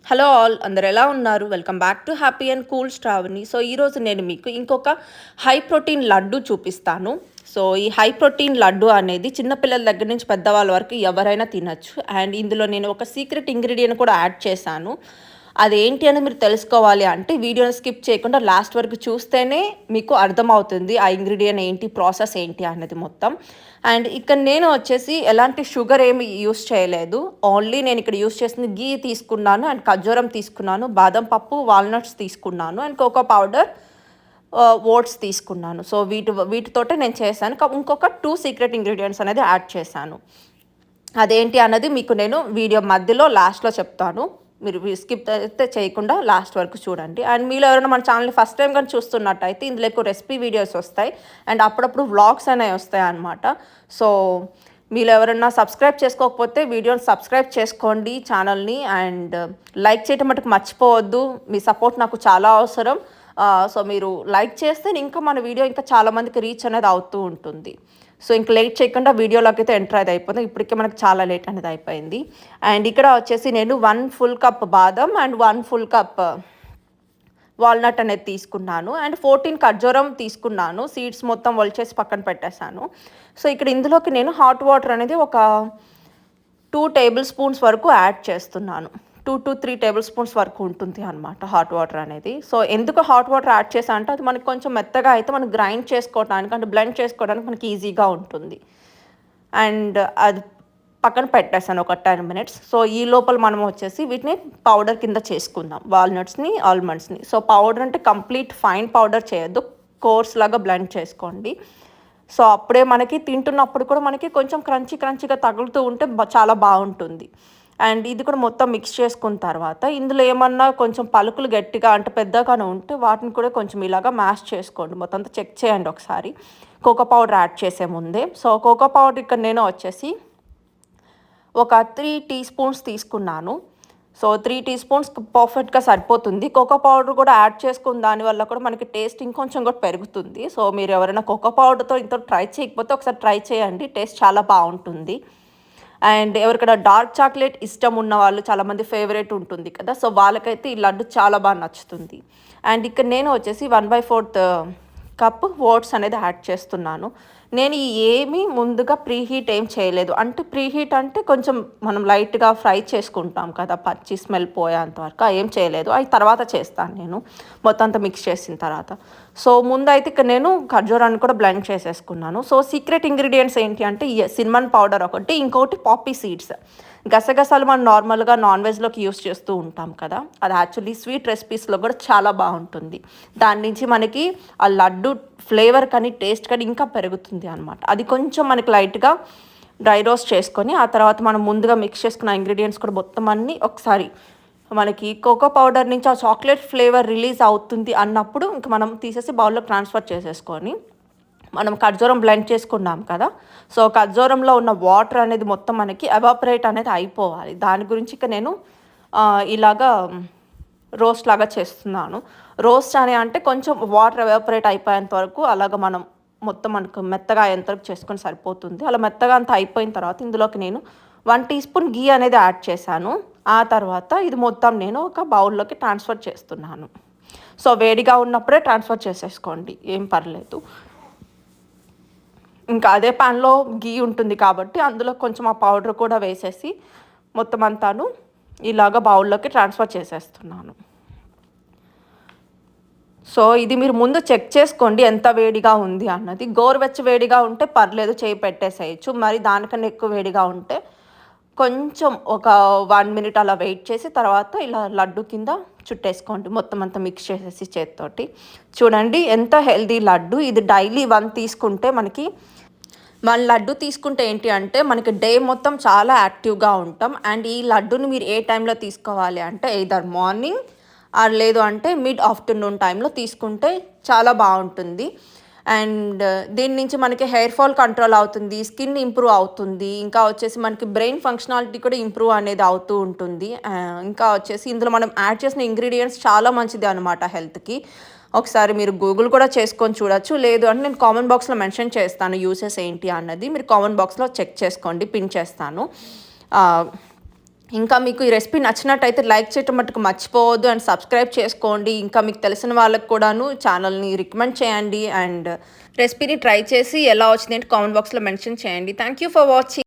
Hello all, అందరు ఎలా ఉన్నారు? Welcome back to happy and cool Shravani. So ఈరోజు నేను మీకు ఇంకొక హై ప్రోటీన్ లడ్డు చూపిస్తాను. సో ఈ హై ప్రోటీన్ లడ్డు అనేది చిన్నపిల్లల దగ్గర నుంచి పెద్దవాళ్ళ వరకు ఎవరైనా తినచ్చు. అండ్ ఇందులో నేను ఒక సీక్రెట్ ఇంగ్రీడియంట్ కూడా యాడ్ చేశాను. అదేంటి అని మీరు తెలుసుకోవాలి అంటే వీడియోని స్కిప్ చేయకుండా లాస్ట్ వరకు చూస్తేనే మీకు అర్థమవుతుంది ఆ ఇంగ్రీడియంట్ ఏంటి, ప్రాసెస్ ఏంటి అన్నది మొత్తం. అండ్ ఇక్కడ నేను వచ్చేసి ఎలాంటి షుగర్ ఏమి యూస్ చేయలేదు. ఓన్లీ నేను ఇక్కడ యూస్ చేసిన గీ తీసుకున్నాను, అండ్ ఖర్జూరం తీసుకున్నాను, బాదం పప్పు, వాల్నట్స్ తీసుకున్నాను, అండ్ కోకో పౌడర్, ఓట్స్ తీసుకున్నాను. సో వీటితోటే నేను చేశాను. ఇంకొక 2 సీక్రెట్ ఇంగ్రీడియంట్స్ అనేది యాడ్ చేశాను. అదేంటి అన్నది మీకు నేను వీడియో మధ్యలో లాస్ట్లో చెప్తాను. మీరు స్కిప్ అయితే చేయకుండా లాస్ట్ వరకు చూడండి. అండ్ మీలో ఎవరైనా మన ఛానల్ని ఫస్ట్ టైం కానీ చూస్తున్నట్టయితే ఇందులో ఎక్కువ రెసిపీ వీడియోస్ వస్తాయి, అండ్ అప్పుడప్పుడు వ్లాగ్స్ అనేవి వస్తాయి అన్నమాట. సో మీరు ఎవరైనా సబ్స్క్రైబ్ చేసుకోకపోతే వీడియోని సబ్స్క్రైబ్ చేసుకోండి ఛానల్ని, అండ్ లైక్ చేయటం మటుకు మర్చిపోవద్దు. మీ సపోర్ట్ నాకు చాలా అవసరం. సో మీరు లైక్ చేస్తే ఇంకా మన వీడియో ఇంకా చాలామందికి రీచ్ అనేది అవుతూ ఉంటుంది. సో ఇంక లేట్ చేయకుండా వీడియోలోకి అయితే ఎంటర్ అయితే అయిపోతుంది. ఇప్పటికే మనకు చాలా లేట్ అనేది అయిపోయింది. అండ్ ఇక్కడ వచ్చేసి నేను 1 ఫుల్ కప్ బాదం అండ్ 1 ఫుల్ కప్ వాల్నట్ అనేది తీసుకున్నాను, అండ్ 14 ఖర్జూరం తీసుకున్నాను. సీడ్స్ మొత్తం ఒలిచేసి పక్కన పెట్టేశాను. సో ఇక్కడ ఇందులోకి నేను హాట్ వాటర్ అనేది ఒక 2 టేబుల్ స్పూన్స్ వరకు యాడ్ చేస్తున్నాను. 2 to 3 టేబుల్ స్పూన్స్ వరకు ఉంటుంది అనమాట హాట్ వాటర్ అనేది. సో ఎందుకు హాట్ వాటర్ యాడ్ చేసా అంటే అది మనకి కొంచెం మెత్తగా అయితే మనం గ్రైండ్ చేసుకోవడానికి అంటే బ్లెండ్ చేసుకోవడానికి మనకి ఈజీగా ఉంటుంది. అండ్ అది పక్కన పెట్టేసాను ఒక 10 మినిట్స్. సో ఈ లోపల మనం వచ్చేసి వీటిని పౌడర్ కింద చేసుకుందాం, వాల్నట్స్ని, ఆల్మండ్స్ని. సో పౌడర్ అంటే కంప్లీట్ ఫైన్ పౌడర్ చేయొద్దు, కోర్స్ లాగా బ్లెండ్ చేసుకోండి. సో అప్పుడే మనకి తింటున్నప్పుడు కూడా మనకి కొంచెం క్రంచీగా తగులుతూ ఉంటే చాలా బాగుంటుంది. అండ్ ఇది కూడా మొత్తం మిక్స్ చేసుకున్న తర్వాత ఇందులో ఏమన్నా కొంచెం పలుకులు గట్టిగా అంటే పెద్దగానే ఉంటే వాటిని కూడా కొంచెం ఇలాగా మ్యాష్ చేసుకోండి. మొత్తం అంతా చెక్ చేయండి ఒకసారి కోకో పౌడర్ యాడ్ చేసే ముందే. సో కోకో పౌడర్ ఇక్కడ నేను వచ్చేసి ఒక 3 టీ స్పూన్స్ తీసుకున్నాను. సో 3 టీ స్పూన్స్ పర్ఫెక్ట్గా సరిపోతుంది. కోకో పౌడర్ కూడా యాడ్ చేసుకున్న దానివల్ల కూడా మనకి టేస్ట్ ఇంకొంచెం కూడా పెరుగుతుంది. సో మీరు ఎవరైనా కోకో పౌడర్తో ఇంత ట్రై చేయకపోతే ఒకసారి ట్రై చేయండి, టేస్ట్ చాలా బాగుంటుంది. అండ్ ఎవరికైనా డార్క్ చాక్లెట్ ఇష్టం ఉన్న వాళ్ళు చాలామంది ఫేవరెట్ ఉంటుంది కదా, సో వాళ్ళకైతే ఈ లడ్డు చాలా బాగా నచ్చుతుంది. అండ్ ఇక్కడ నేను వచ్చేసి 1/4 కప్ ఓట్స్ అనేది యాడ్ చేస్తున్నాను. నేను ఏమీ ముందుగా ప్రీహీట్ ఏం చేయలేదు. అంటే ప్రీహీట్ అంటే కొంచెం మనం లైట్గా ఫ్రై చేసుకుంటాం కదా, పచ్చి స్మెల్ పోయేంత వరకు ఏం చేయలేదు. అవి తర్వాత చేస్తాను నేను మొత్తం అంతా మిక్స్ చేసిన తర్వాత. సో ముందైతే ఇక్కడ నేను ఖర్జూరాన్ని కూడా బ్లెండ్ చేసేసుకున్నాను. సో సీక్రెట్ ఇంగ్రీడియంట్స్ ఏంటి అంటే సిన్నమన్ పౌడర్ ఒకటి, ఇంకొకటి పాపీ సీడ్స్. గసగసాలు మనం నార్మల్గా నాన్ వెజ్లోకి యూస్ చేస్తూ ఉంటాం కదా, అది యాక్చువల్లీ స్వీట్ రెసిపీస్లో కూడా చాలా బాగుంటుంది. దాని నుంచి మనకి ఆ లడ్డు ఫ్లేవర్ కానీ టేస్ట్ కానీ ఇంకా పెరుగుతుంది అనమాట. అది కొంచెం మనకి లైట్గా డ్రై రోస్ట్ చేసుకొని ఆ తర్వాత మనం ముందుగా మిక్స్ చేసుకున్న ఇంగ్రీడియంట్స్ కూడా మొత్తం అన్నీ ఒకసారి మనకి కోకో పౌడర్ నుంచి ఆ చాక్లెట్ ఫ్లేవర్ రిలీజ్ అవుతుంది అన్నప్పుడు ఇంక మనం తీసేసి బౌల్లోకి ట్రాన్స్ఫర్ చేసేసుకొని మనం ఖర్జూరం బ్లెండ్ చేసుకున్నాం కదా, సో ఖర్జూరంలో ఉన్న వాటర్ అనేది మొత్తం మనకి ఎవాపరేట్ అనేది అయిపోవాలి. దాని గురించి ఇక నేను ఇలాగా రోస్ట్ లాగా చేస్తున్నాను. రోస్ట్ అని అంటే కొంచెం వాటర్ ఎవాపరేట్ అయిపోయేంత వరకు అలాగ మనం మొత్తం మనకు మెత్తగా అయ్యేంతవరకు చేసుకొని సరిపోతుంది. అలా మెత్తగా అంతా అయిపోయిన తర్వాత ఇందులోకి నేను 1 టీ స్పూన్ గీ అనేది యాడ్ చేశాను. ఆ తర్వాత ఇది మొత్తం నేను ఒక బౌల్లోకి ట్రాన్స్ఫర్ చేస్తున్నాను. సో వేడిగా ఉన్నప్పుడే ట్రాన్స్ఫర్ చేసేసుకోండి, ఏం పర్లేదు. ఇంకా అదే ప్యాన్లో గీ ఉంటుంది కాబట్టి అందులో కొంచెం ఆ పౌడర్ కూడా వేసేసి మొత్తం అంతాను ఇలాగ బౌల్లోకి ట్రాన్స్ఫర్ చేసేస్తున్నాను. సో ఇది మీరు ముందు చెక్ చేసుకోండి ఎంత వేడిగా ఉంది అన్నది. గోరువెచ్చ వేడిగా ఉంటే పర్లేదు, చేయి పెట్టేసేయచ్చు. మరి దానికన్నా ఎక్కువ వేడిగా ఉంటే కొంచెం ఒక 1 మినిట్ అలా వెయిట్ చేసి తర్వాత ఇలా లడ్డు కింద చుట్టేసుకోండి, మొత్తం అంతా మిక్స్ చేసేసి చేతితోటి. చూడండి ఎంత హెల్దీ లడ్డు ఇది. డైలీ 1 తీసుకుంటే మనకి లడ్డు తీసుకుంటే ఏంటి అంటే మనకి డే మొత్తం చాలా యాక్టివ్గా ఉంటాం. అండ్ ఈ లడ్డుని మీరు ఏ టైంలో తీసుకోవాలి అంటే ఎయిదర్ మార్నింగ్ ఆర్ లేదు అంటే మిడ్ ఆఫ్టర్నూన్ టైంలో తీసుకుంటే చాలా బాగుంటుంది. అండ్ దీని నుంచి మనకి హెయిర్ ఫాల్ కంట్రోల్ అవుతుంది, స్కిన్ ఇంప్రూవ్ అవుతుంది, ఇంకా వచ్చేసి మనకి బ్రెయిన్ ఫంక్షనాలిటీ కూడా ఇంప్రూవ్ అనేది అవుతూ ఉంటుంది. ఇంకా వచ్చేసి ఇందులో మనం యాడ్ చేసిన ఇంగ్రీడియంట్స్ చాలా మంచిది అనమాట హెల్త్కి. ఒకసారి మీరు గూగుల్ కూడా చేసుకొని చూడొచ్చు, లేదు అంటే నేను కామెంట్ బాక్స్లో మెన్షన్ చేస్తాను యూసెస్ ఏంటి అన్నది. మీరు కామెంట్ బాక్స్లో చెక్ చేసుకోండి, పిన్ చేస్తాను. ఇంకా మీకు ఈ రెసిపీ నచ్చినట్టయితే లైక్ చేయటం మటుకు మర్చిపోవద్దు అండ్ సబ్స్క్రైబ్ చేసుకోండి. ఇంకా మీకు తెలిసిన వాళ్ళకి కూడాను ఛానల్ని రికమెండ్ చేయండి అండ్ రెసిపీని ట్రై చేసి ఎలా వచ్చిందంటే కామెంట్ బాక్స్లో మెన్షన్ చేయండి. Thank you for watching.